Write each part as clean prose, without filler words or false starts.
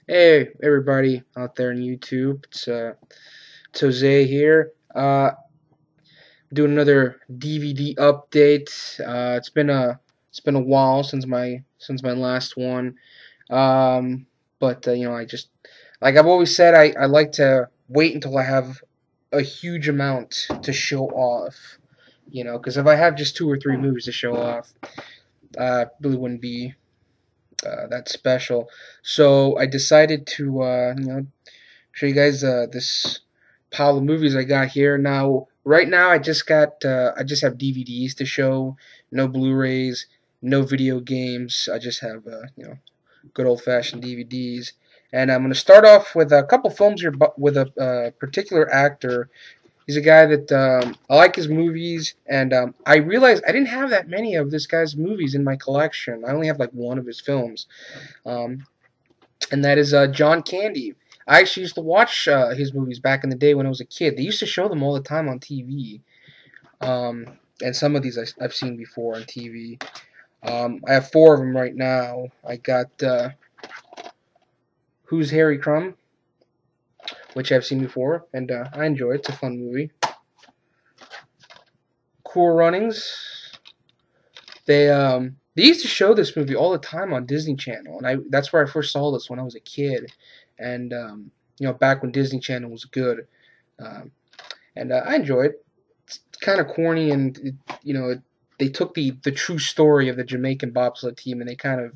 Hey everybody out there on YouTube, it's Jose here. Doing another DVD update. It's been a while since my last one. But I just like I've always said, I like to wait until I have a huge amount to show off. Because if I have just two or three movies to show off, really wouldn't be that special. So I decided to show you guys this pile of movies I got here. Now, right now, I just have DVDs to show, no Blu-rays, no video games. I just have good old-fashioned DVDs. And I'm going to start off with a couple films here, but with a particular actor. He's a guy that I like his movies, and I realized I didn't have that many of this guy's movies in my collection. I only have like one of his films, um, and that is John Candy. I actually used to watch his movies back in the day when I was a kid. They used to show them all the time on TV, and some of these I've seen before on TV. I have four of them right now. I got Who's Harry Crumb, which I've seen before, and I enjoy it. It's a fun movie. Cool Runnings. They used to show this movie all the time on Disney Channel, and that's where I first saw this when I was a kid, and back when Disney Channel was good, um, and I enjoy it. It's kind of corny, and they took the true story of the Jamaican bobsled team, and they kind of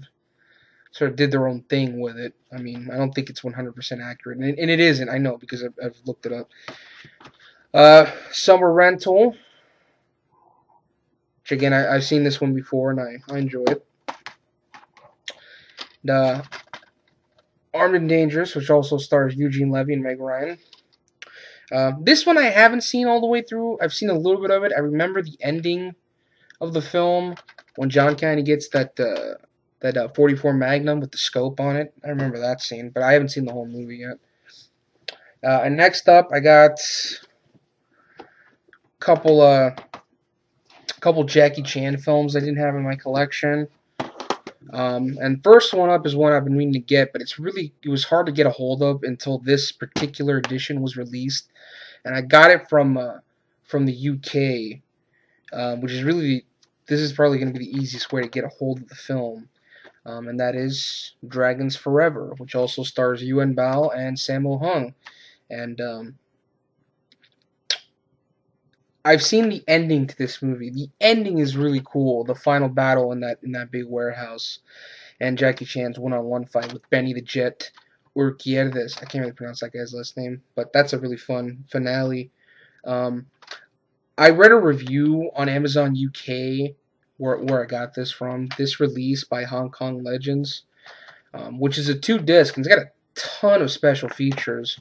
sort of did their own thing with it. I mean, I don't think it's 100% accurate, and it isn't. I know because I've looked it up. Summer Rental. Which again, I've seen this one before and I enjoy it. The Armed and Dangerous, which also stars Eugene Levy and Meg Ryan. This one I haven't seen all the way through. I've seen a little bit of it. I remember the ending of the film when John Candy gets that 44 Magnum with the scope on it. I remember that scene, but I haven't seen the whole movie yet. And next up, I got a couple Jackie Chan films I didn't have in my collection. And first one up is one I've been meaning to get, but it was hard to get a hold of until this particular edition was released, and I got it from the UK, which is this is probably going to be the easiest way to get a hold of the film, and that is Dragons Forever, which also stars Yuen Bao and Sammo Hung, and I've seen the ending to this movie. The ending is really cool. The final battle in that big warehouse, and Jackie Chan's one-on-one fight with Benny the Jet Urquierdes. I can't really pronounce that guy's last name, but that's a really fun finale. Um, I read a review on Amazon UK where I got this from. This release by Hong Kong Legends, which is a 2-disc, and it's got a ton of special features.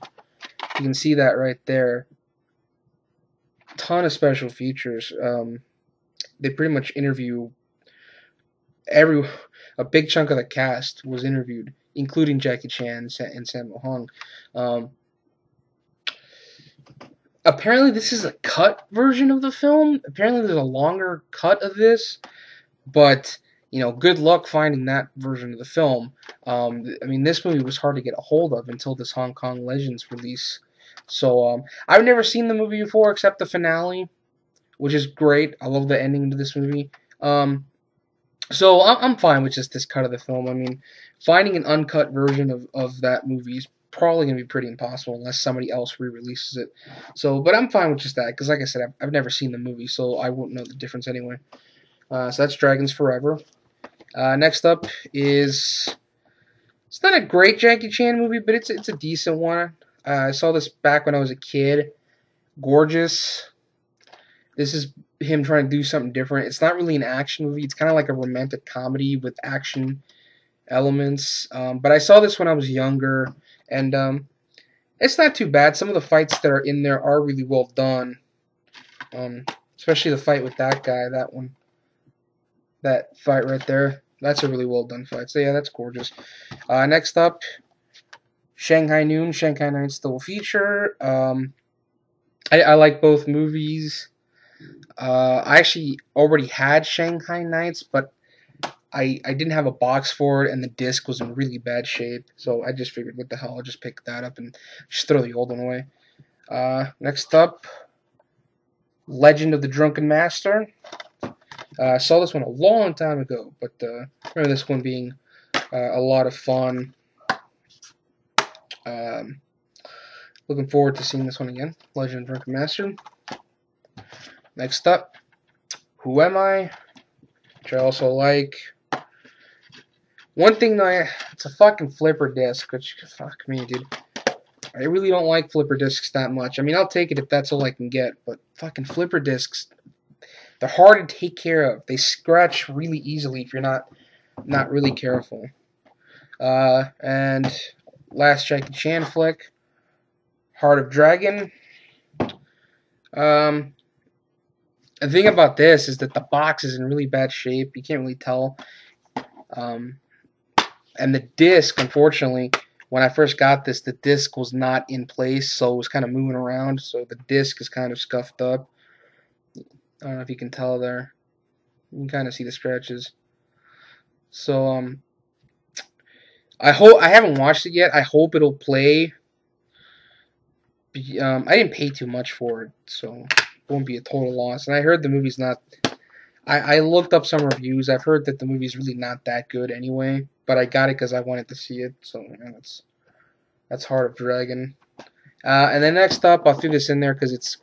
You can see that right there. Ton of special features. They pretty much interview a big chunk of the cast was interviewed, including Jackie Chan and Sammo Hung. Apparently, this is a cut version of the film. Apparently, there's a longer cut of this, but good luck finding that version of the film. I mean, this movie was hard to get a hold of until this Hong Kong Legends release. So I've never seen the movie before except the finale, which is great. I love the ending to this movie. So I'm fine with just this cut of the film. I mean, finding an uncut version of that movie is probably going to be pretty impossible unless somebody else re-releases it. So, but I'm fine with just that because, like I said, I've never seen the movie, so I won't know the difference anyway. So that's Dragons Forever. Next up is... It's not a great Jackie Chan movie, but it's a decent one. I saw this back when I was a kid. Gorgeous. This is him trying to do something different. It's not really an action movie. It's kind of like a romantic comedy with action elements. But I saw this when I was younger, and it's not too bad. Some of the fights that are in there are really well done. Especially the fight with that guy. That one. That fight right there. That's a really well done fight. So yeah, that's gorgeous. Next up, Shanghai Noon, Shanghai Nights double feature. I like both movies. I actually already had Shanghai Nights, but I didn't have a box for it, and the disc was in really bad shape, so I just figured, what the hell, I'll just pick that up and just throw the old one away. Next up, Legend of the Drunken Master. I saw this one a long time ago, but remember this one being a lot of fun. Looking forward to seeing this one again. Legend of the Drunken Master. Next up, Who Am I? Which I also like. One thing though, it's a fucking flipper disc, which, fuck me, dude. I really don't like flipper discs that much. I mean, I'll take it if that's all I can get, but fucking flipper discs, they're hard to take care of. They scratch really easily if you're not really careful. And last Jackie Chan flick, Heart of Dragon. The thing about this is that the box is in really bad shape. You can't really tell. And the disc, unfortunately, when I first got this, the disc was not in place, so it was kind of moving around. So the disc is kind of scuffed up. I don't know if you can tell there. You can kind of see the scratches. So I haven't watched it yet. I hope it'll play. I didn't pay too much for it, so it won't be a total loss. And I heard the movie's not. I looked up some reviews. I've heard that the movie's really not that good anyway, but I got it because I wanted to see it. So yeah, that's Heart of Dragon. And then next up, I'll throw this in there because it's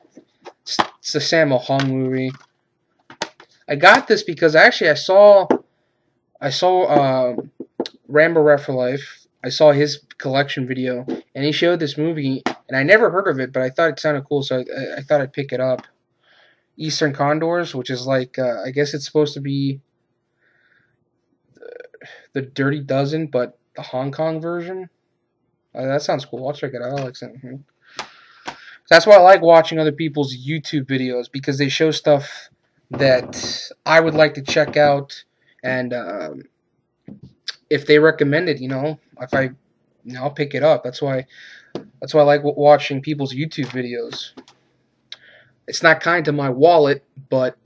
a Sammo Hung movie. I got this because actually I saw Rambo Rat for Life. I saw his collection video, and he showed this movie, and I never heard of it, but I thought it sounded cool, so I thought I'd pick it up. Eastern Condors, which is like, I guess it's supposed to be the Dirty Dozen, but the Hong Kong version. That sounds cool. I'll check it out. I like something. That's why I like watching other people's YouTube videos, because they show stuff that I would like to check out, and if they recommend it, I'll pick it up. That's why I like watching people's YouTube videos. It's not kind to my wallet, but,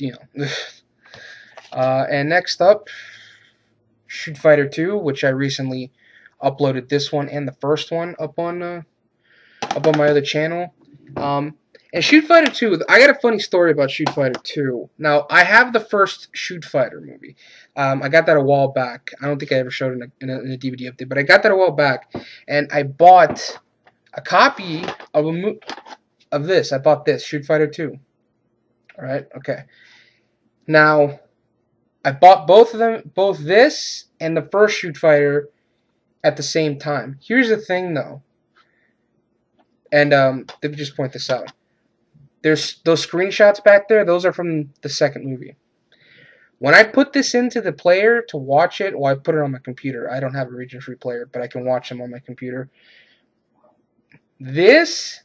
and next up, Shoot Fighter 2, which I recently uploaded this one and the first one up on my other channel. And Shoot Fighter 2, I got a funny story about Shoot Fighter 2. Now, I have the first Shoot Fighter movie. I got that a while back. I don't think I ever showed it in a DVD update, but I got that a while back, and I bought a copy of this. I bought this, Shoot Fighter 2. Alright, okay. Now, I bought both of them, both this and the first Shoot Fighter at the same time. Here's the thing, though. And, let me just point this out. There's those screenshots back there, those are from the second movie. When I put this into the player to watch it, well, I put it on my computer. I don't have a region-free player, but I can watch them on my computer. This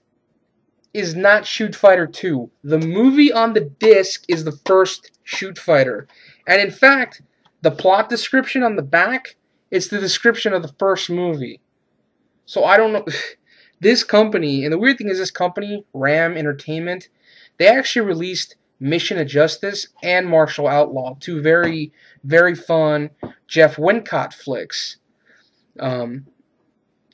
is not Shoot Fighter 2. The movie on the disc is the first Shoot Fighter. And in fact, the plot description on the back, it's the description of the first movie. So I don't know. This company, and the weird thing is this company, RAM Entertainment, they actually released Mission of Justice and Martial Outlaw, two very, very fun Jeff Wincott flicks.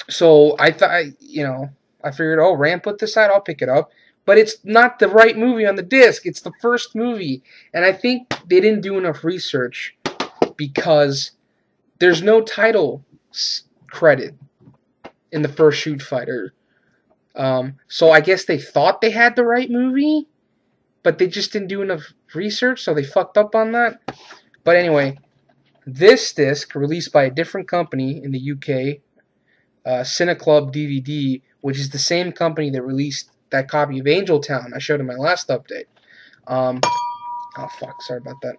So I thought, I figured, oh, RAM put this out, I'll pick it up. But it's not the right movie on the disc. It's the first movie. And I think they didn't do enough research because there's no title credit in the first Shoot Fighter. So I guess they thought they had the right movie, but they just didn't do enough research, so they fucked up on that. But anyway, this disc, released by a different company in the UK, Cineclub DVD, which is the same company that released that copy of Angel Town I showed in my last update. Oh fuck, sorry about that.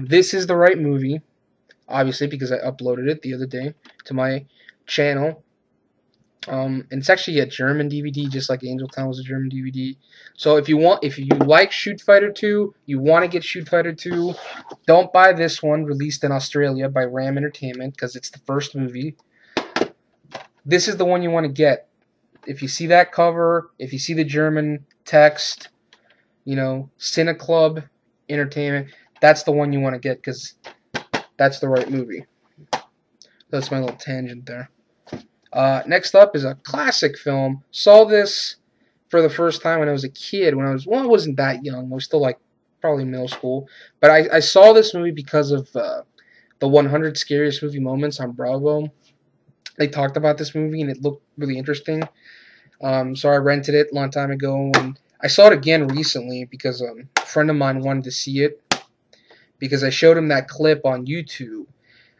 This is the right movie, obviously, because I uploaded it the other day to my channel. And it's actually a German DVD, just like Angel Town was a German DVD. So if you like Shoot Fighter 2, you want to get Shoot Fighter 2, don't buy this one released in Australia by RAM Entertainment, because it's the first movie. This is the one you want to get. If you see that cover, if you see the German text, Cineclub Entertainment, that's the one you want to get, because that's the right movie. That's my little tangent there. Next up is a classic film. Saw this for the first time when I was a kid. I wasn't that young. I was still like probably middle school. But I saw this movie because of the 100 Scariest Movie Moments on Bravo. They talked about this movie and it looked really interesting. So I rented it a long time ago, and I saw it again recently because a friend of mine wanted to see it because I showed him that clip on YouTube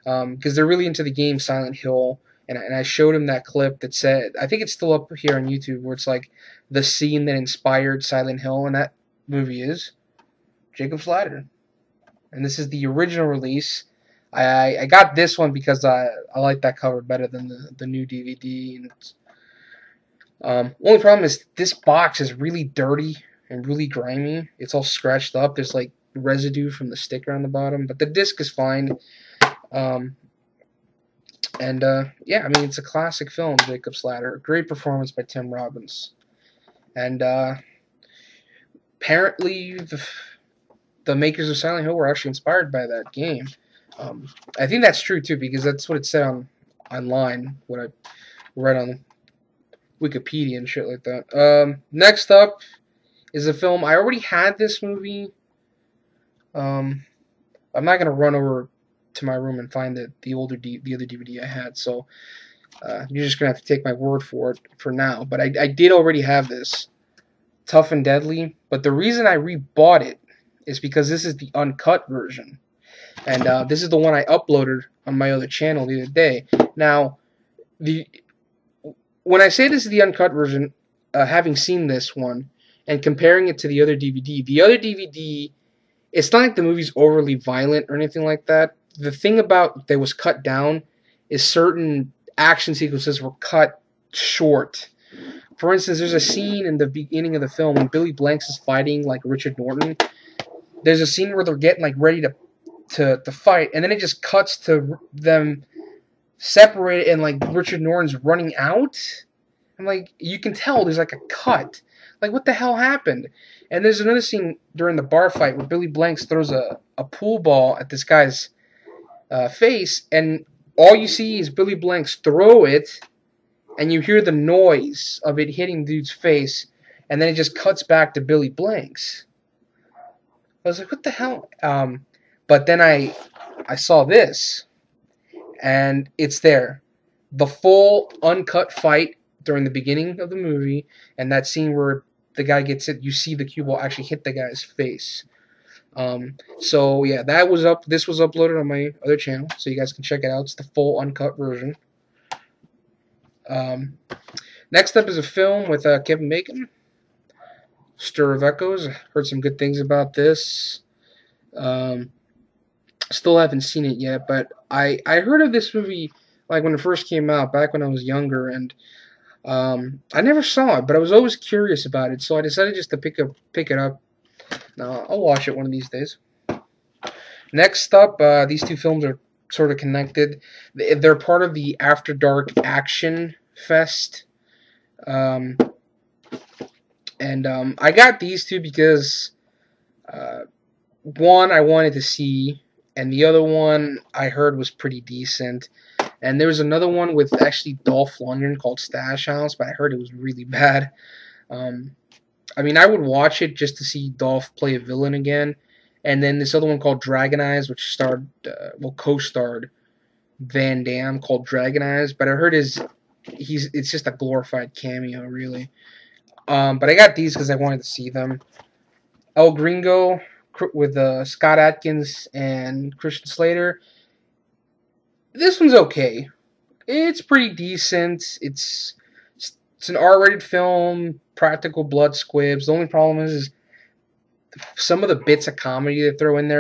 because they're really into the game Silent Hill. And I showed him that clip that said, I think it's still up here on YouTube, where it's like the scene that inspired Silent Hill, and that movie is Jacob's Ladder. And this is the original release. I got this one because I like that cover better than the new DVD. And only problem is this box is really dirty and really grimy. It's all scratched up. There's like residue from the sticker on the bottom, but the disc is fine. Yeah, I mean, it's a classic film, Jacob's Ladder. Great performance by Tim Robbins. And apparently the makers of Silent Hill were actually inspired by that game. I think that's true, too, because that's what it said online, what I read on Wikipedia and shit like that. Next up is a film. I already had this movie. I'm not going to run over to my room and find the other DVD I had, so you're just gonna have to take my word for it for now. But I did already have this, Tough and Deadly. But the reason I rebought it is because this is the uncut version, and this is the one I uploaded on my other channel the other day. Now, when I say this is the uncut version, having seen this one and comparing it to the other DVD, it's not like the movie's overly violent or anything like that. The thing about that was cut down is certain action sequences were cut short. For instance, there's a scene in the beginning of the film when Billy Blanks is fighting like Richard Norton. There's a scene where they're getting like ready to fight, and then it just cuts to them separated and like Richard Norton's running out. I'm like, you can tell there's like a cut. Like, what the hell happened? And there's another scene during the bar fight where Billy Blanks throws a pool ball at this guy's face, and all you see is Billy Blanks throw it, and you hear the noise of it hitting the dude's face, and then it just cuts back to Billy Blanks. I was like, what the hell? But then I saw this, and it's there. The full uncut fight during the beginning of the movie, and that scene where the guy gets it, you see the cue ball actually hit the guy's face. So yeah, this was uploaded on my other channel, so you guys can check it out. It's the full uncut version. Next up is a film with Kevin Bacon, Stir of Echoes. I heard some good things about this. Still haven't seen it yet, but I heard of this movie like when it first came out, back when I was younger, and I never saw it, but I was always curious about it, so I decided just to pick it up. Now, I'll watch it one of these days. Next up, these two films are sort of connected. They're part of the After Dark Action Fest. I got these two because one I wanted to see, and the other one I heard was pretty decent. And there was another one with actually Dolph Lundgren called Stash House, but I heard it was really bad. I mean, I would watch it just to see Dolph play a villain again. And then this other one called Dragon Eyes, which co-starred Van Damme, called Dragon Eyes. But I heard it's just a glorified cameo, really. But I got these because I wanted to see them. El Gringo with Scott Adkins and Christian Slater. This one's okay. It's pretty decent. It's an R-rated film, practical blood squibs. The only problem is some of the bits of comedy they throw in there